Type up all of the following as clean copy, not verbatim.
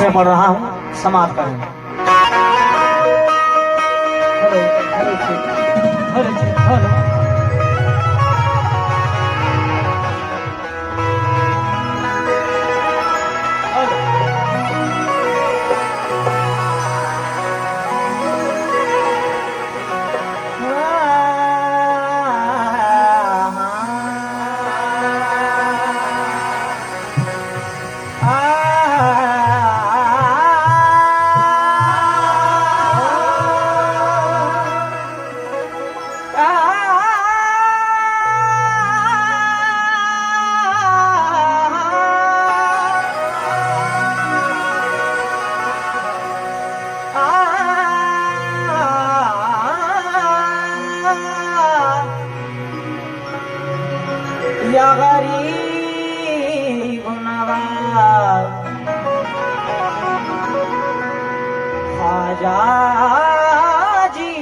मैं पढ़ रहा हूँ, समाप्त करेंगे। या गरीब नवाज ख्वाजा जी,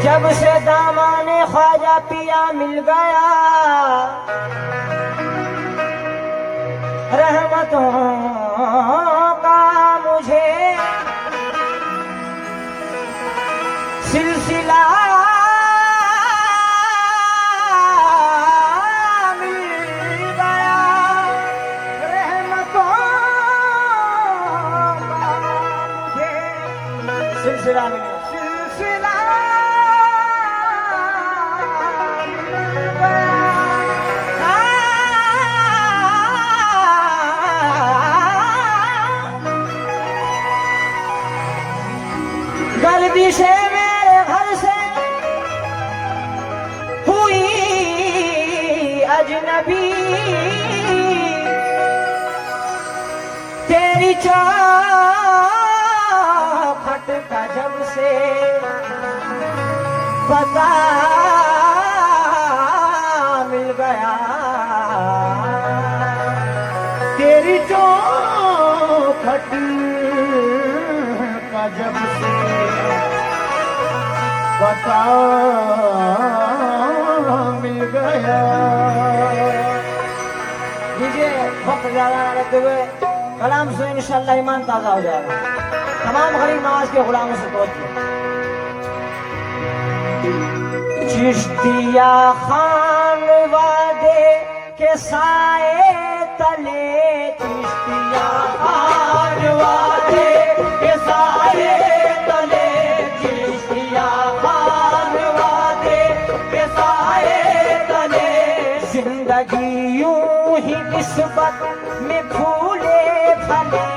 जब से दामाने ख्वाजा पिया मिल गया, रहमतों का मुझे सिलसिला मिल गया, रहमतों का मुझे सिलसिला मिल गया, सिलसिला मिल गया। गलती से मेरे घर से हुई अजनबी, तेरी चौखट का जब से पता मिल गया, तेरी चौखट का जब से पता मिल गया। लीजिए, वक्त ज्यादा न लेते हुए कलाम से इंशाअल्लाह ईमान ताजा हो जाएगा। तमाम गरीब नवाज के गुलामों से पहुंचे। चिश्तिया खान वादे के साए तले, चिश्तिया खान वादे के साए तले, चिश्तिया खान वादे के साए तले, जिंदगी यूं ही निस्बत में फूले फले,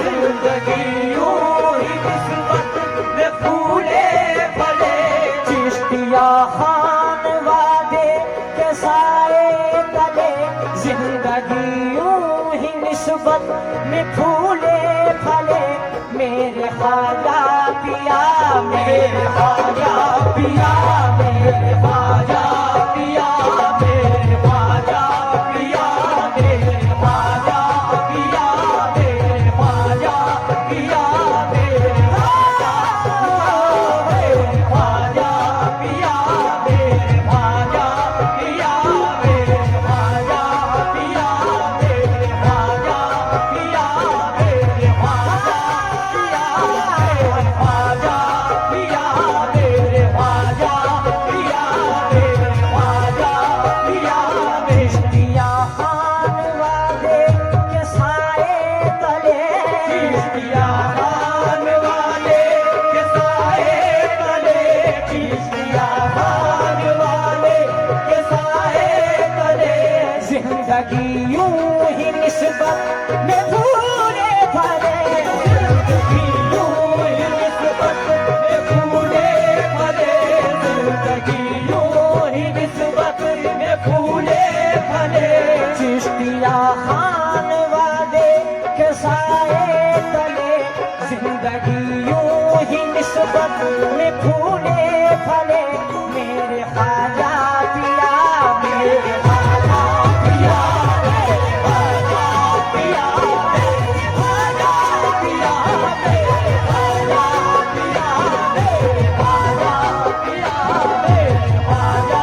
जिंदगी यूं ही निस्बत में फूले फले, चिश्तिया खान वादे के साए तले, जिंदगी यूं ही निस्बत में फूले फले, मेरे ख्वाजा पिया, मेरे ख्वाजा पिया, मेरे ख्वाजा पिया, मेरे ख्वाजा पिया, मेरे ख्वाजा पिया, मेरे ख्वाजा पिया, मेरे ख्वाजा पिया, मेरे ख्वाजा पिया, मेरे ख्वाजा पिया, मेरे ख्वाजा पिया, मेरे ख्वाजा पिया, मेरे ख्वाजा पिया, मेरे ख्वाजा पिया, चिश्तिया खान वादे के साए तले, चिश्तिया खान वादे के साए तले, चिश्तिया खान वादे के साए तले, जिंदगी यूं ही निस्बत में फूले फले, जिंदगी यूं ही निस्बत में फूले फले, जिंदगी यूं ही निस्बत में फूले फले, चिश्तिया खान वादे के साए तले, जिंदगी यूं ही निस्बत में फूले फले, मेरे ख्वाजा पिया, मेरे ख्वाजा पिया, मेरे ख्वाजा पिया, मेरे ख्वाजा पिया, मेरे ख्वाजा पिया, मेरे ख्वाजा पिया, मेरे ख्वाजा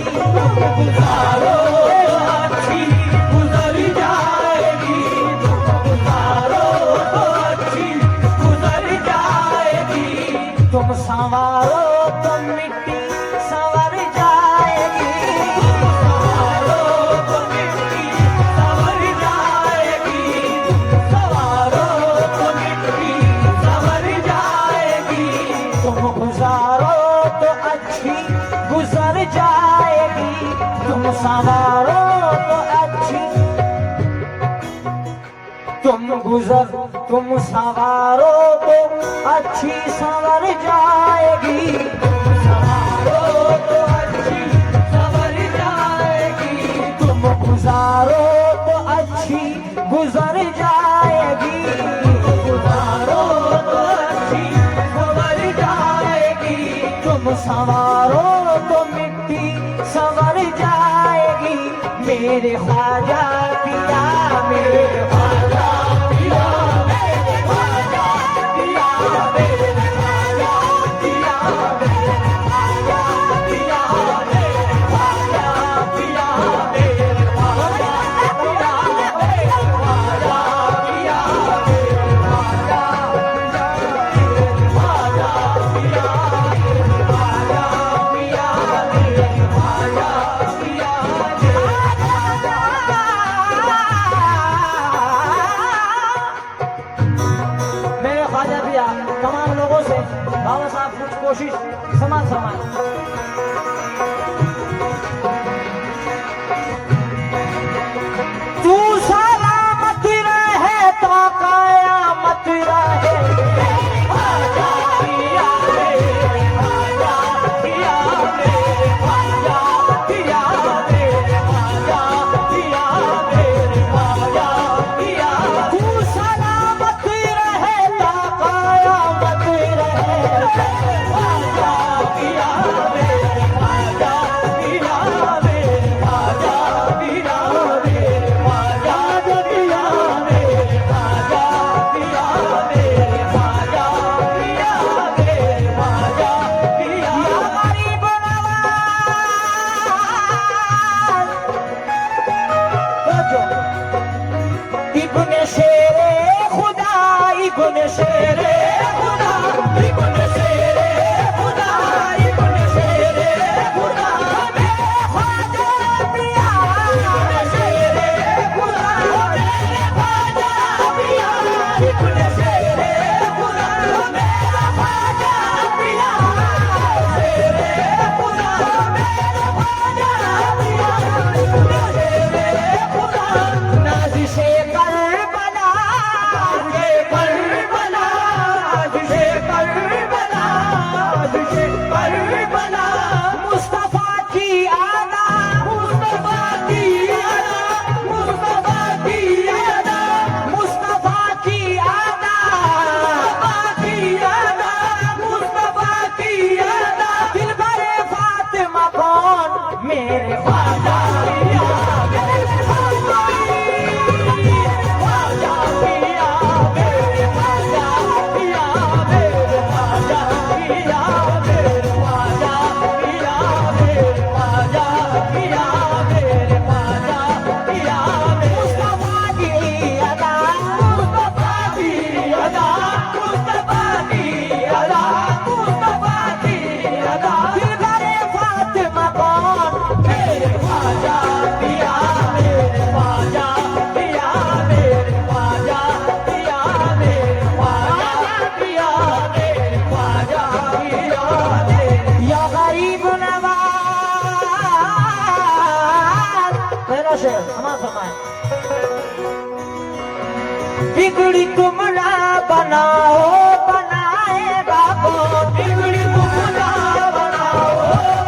तुम गुजारो तो अच्छी गुजर जाएगी, तुम गुजारो तो अच्छी गुजर जाएगी। तुम संवारो तो मिट्टी संवर जाएगी, तुम संवारो तो मिट्टी संवर जाएगी, तुम संवारो तो मिट्टी संवर जाएगी। तुम गुजारो तो अच्छी गुजर जाएगी, तुम संवारो तो अच्छी, तुम संवारो तो अच्छी संवर जाएगी, तुम संवारो तो अच्छी संवर जाएगी, तुम गुजारो तो अच्छी गुजर जाएगी, गुजारो तो अच्छी गुजर जाएगी। तुम संवारो तो मिट्टी संवर जाएगी। मेरे ख्वाजा पिया, मेरे ख्वाजा पिया, मेरे ख्वाजा पिया, मेरे ख्वाजा पिया, मेरे ख्वाजा पिया, मेरे ख्वाजा पिया, मेरे ख्वाजा पिया, मेरे ख्वाजा पिया, मेरे ख्वाजा पिया, मेरे ख्वाजा पिया, मेरे ख्वाजा पिया, मेरे ख्वाजा पिया तमाम लोगों से बाबा साहब कुछ कोशिश समान तू सलामत रहे तो कयामत रहे, ख्वाजा पिया, मेरे ख्वाजा पिया, मेरे ख्वाजा पिया, मेरे ख्वाजा पिया, मेरे ख्वाजा पिया। तू सलामत रहे तो कयामत रहे, ख्वाजा पिया, मेरे ख्वाजा पिया, मेरे ख्वाजा पिया, मेरे ख्वाजा पिया, मेरे ख्वाजा पिया, मेरे ख्वाजा पिया, मेरे ख्वाजा पिया। या गरीब नवाज इब्ने शेरे खुदा, इब्ने शेरे खुदा, इब्ने शेरे खुदा, इब्ने शेरे खुदा, मेरे ख्वाजा पिया, इब्ने शेरे खुदा, मेरे ख्वाजा पिया, इब्ने शेरे खुदा, मेरे ख्वाजा पिया, शेरे खुदा, मेरे ख्वाजा पिया, इब्ने शेरे खुदा। नाज़िशे करबला, नाज़िशे करबला, नाज़िशे करबला, नाज़िशे करबला, मुस्तफा की आदा, मुस्तफा की आदा, मुस्तफा की आदा, मुस्तफा की आदा, मुस्तफा की आदा, मुस्तफा की आदा। दिलबरे फातिमा कौन, मेरे ख्वाजा पिया, मेरे ख्वाजा पिया, मेरे ख्वाजा पिया, मेरे ख्वाजा पिया, मेरे ख्वाजा पिया, मेरे ख्वाजा पिया, मेरे ख्वाजा पिया। मुस्तफा की अदा, मुस्तफा की अदा, मुस्तफा की अदा, मुस्तफा की अदा। दिलबरे फातिमा कौन, मेरे ख्वाजा पिया, मेरे ख्वाजा पिया, मेरे ख्वाजा पिया, मेरे ख्वाजा पिया, मेरे ख्वाजा पिया, या गरीब नवाज। पहला शेर समा फरमाए, बिगड़ी तुम ना बनाओ, बनाएगा कौन, बिगड़ी तुम ना बनाओ,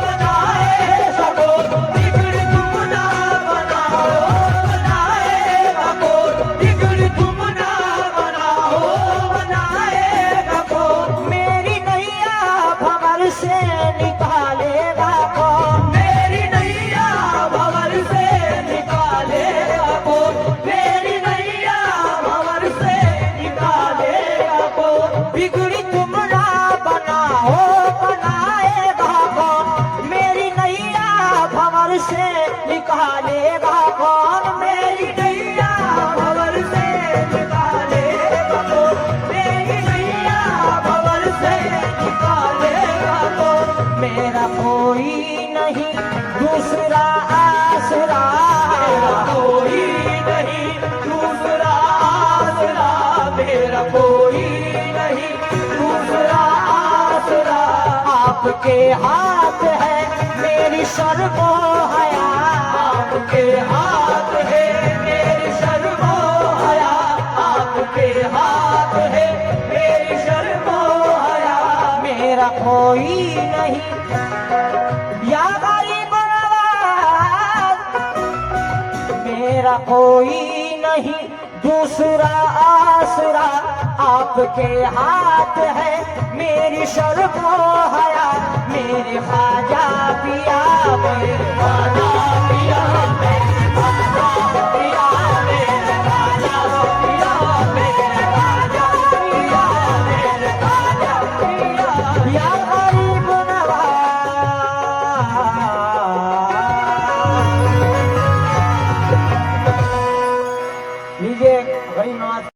बनाएगा कौन, बिगड़ी तुम ना बनाओ, बनाएगा कौन, बिगड़ी तुम ना बनाओ, बनाएगा कौन। मेरी नैया भंवर से निकालेगा कौन, मेरी नैया भंवर से निकालेगा कौन, मेरी नैया भंवर से निकालेगा कौन। भंवर से निकालेगा कौन मेरी नैया भंवर से निकालेगा कौन, मेरी नैया भंवर से निकालेगा कौन। मेरा कोई नहीं दूसरा आसरा, मेरा कोई नहीं दूसरा आसरा, मेरा कोई नहीं दूसरा आसरा। आपके हाथ है मेरी शर्मो हया, आपके हाथ है मेरी शर्मो हया, आपके हाथ है मेरी शर्मो हया। मेरा कोई नहीं या गरीब नवाज, मेरा कोई नहीं दूसरा आसरा। आपके हाथ है मेरी शर्मो हया, मेरे ख्वाजा पिया, मेरे ख्वाजा पिया, मेरे ख्वाजा पिया, मेरे ख्वाजा पिया, मेरे ख्वाजा पिया, मेरे ख्वाजा पिया, या गरीब नवाज। लीजिए गरीब नवाज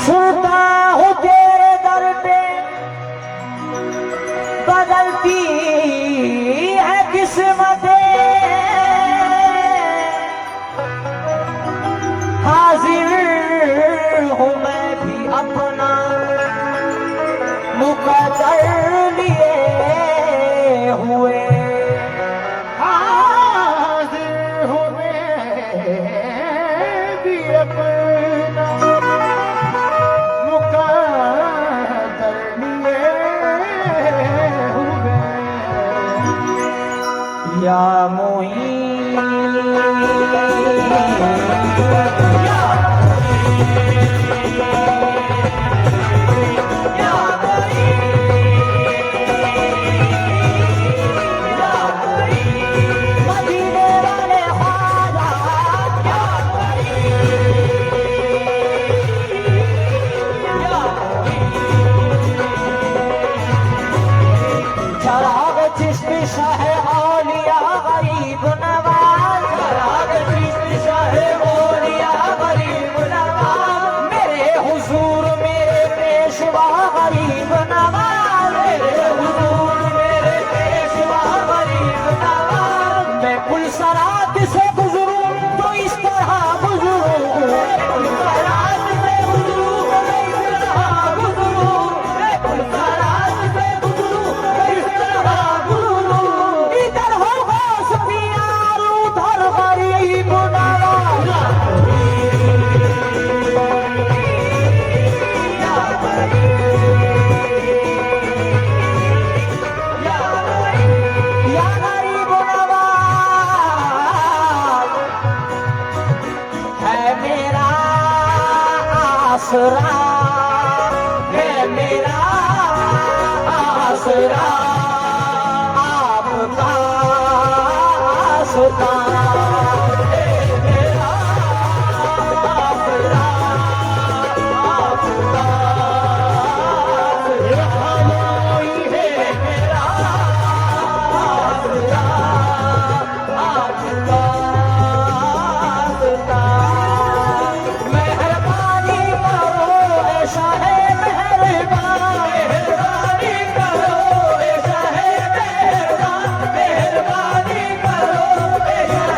सुनता हूँ तेरे दर पे बदलती है किस्मतें, हाजिर हूँ मैं भी अपना मुकद्दर लिए हुए, हाजिर हूँ मैं भी अपना मुकद्दर लिए हुए। या मोईन, मदीने वाले ख्वाजा, चराग चिश्ती शाह औलिया गरीब नवाज, चराग चिश्ती शाह औलिया गरीब नवाज, मेरे हुजूर मेरे पेशवा गरीब नवाज, मेरे हुजूर मेरे पेशवा गरीब नवाज। मैं कुल सरात से गुजरूं तो इस तरह गुजरूं, रात से गुजरू मैं इस तरह गुजरू, मैं रात से गुजरू मैं इस तरह गुजरू। इधर हो गौस प्यार उधर गरीब नवाज, या गरीब नवाज है मेरा आसरा, है मेरा आसरा, आपका आसरा, है मेरा आसरा, आपका आसरा, खामोई है मेरा आसरा, आपका आसरा। मेहरबानी करो ऐ शाहे मेहरबान, मेहरबानी करो ऐ शाहे मेहरबान, मेहरबानी करो ऐ शाहे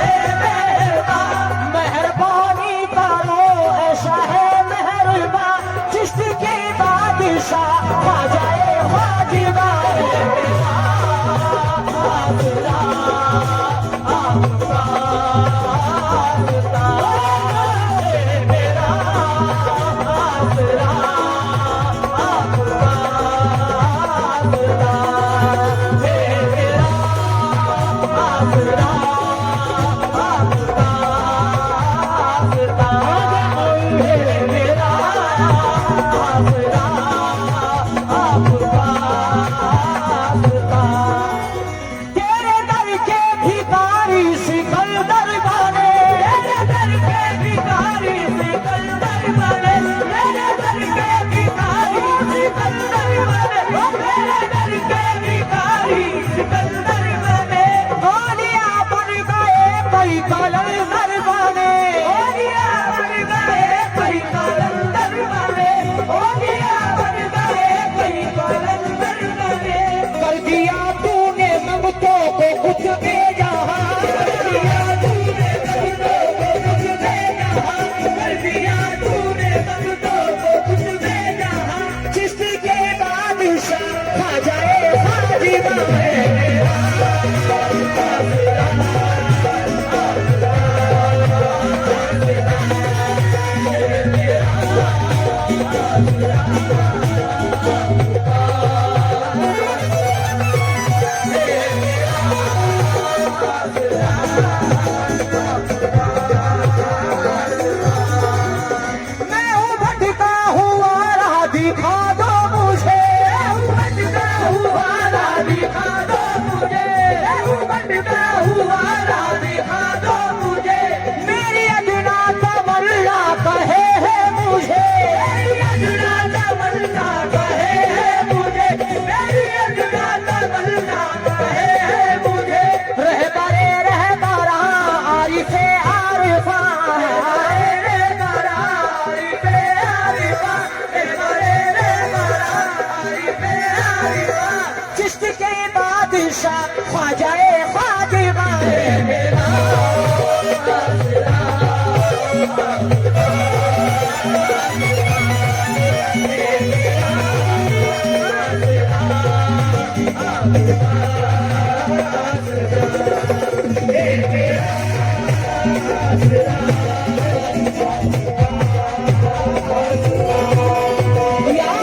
या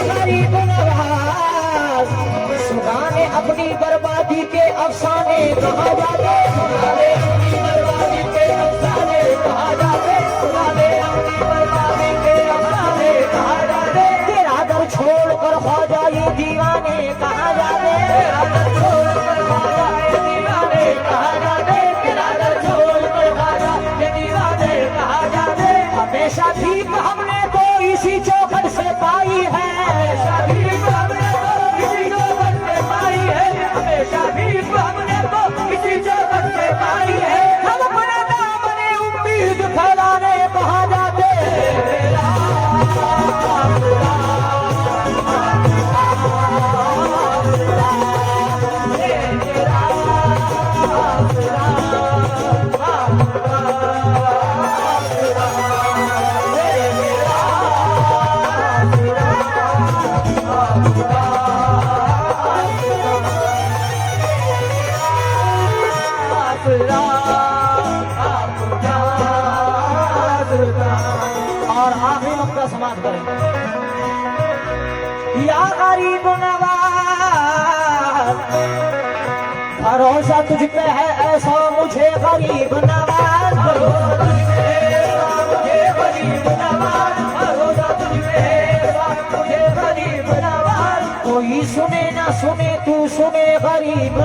गरीब नवाज सुनाने अपनी बर्बादी के अफसाने कहा जाते, सुनाने अपनी बर्बादी के अफसाने कहा जाते, सुनाने अपनी बर्बादी के अफसाने कहा जाते। तेरा दर छोड़कर ख्वाजा ये दीवाने कहा जाते, तेरा दर छोड़कर ख्वाजा ये दीवाने कहा जाते, तेरा दर छोड़कर ख्वाजा ये दीवाने कहा जाते। हमेशा भीख हमने तो इसी चौखट से पाई है, हमेशा भीख हमने तो इसी चौखट से पाई है, हमेशा भीख हमने तो इसी चौखट से पाई है। हम अपने दामने उम्मीद फैलाने कहाँ जाते, और आखिरी नुक्ता समाप्त करेंगे। या गरीब नवाज भरोसा तुझ पे है ऐसा मुझे गरीब नवाज, भरोसा तुझ पे है ऐसा मुझे गरीब नवाज, भरोसा तुझ पे है ऐसा मुझे गरीब नवाज। कोई सुने ना सुने तू सुने गरीब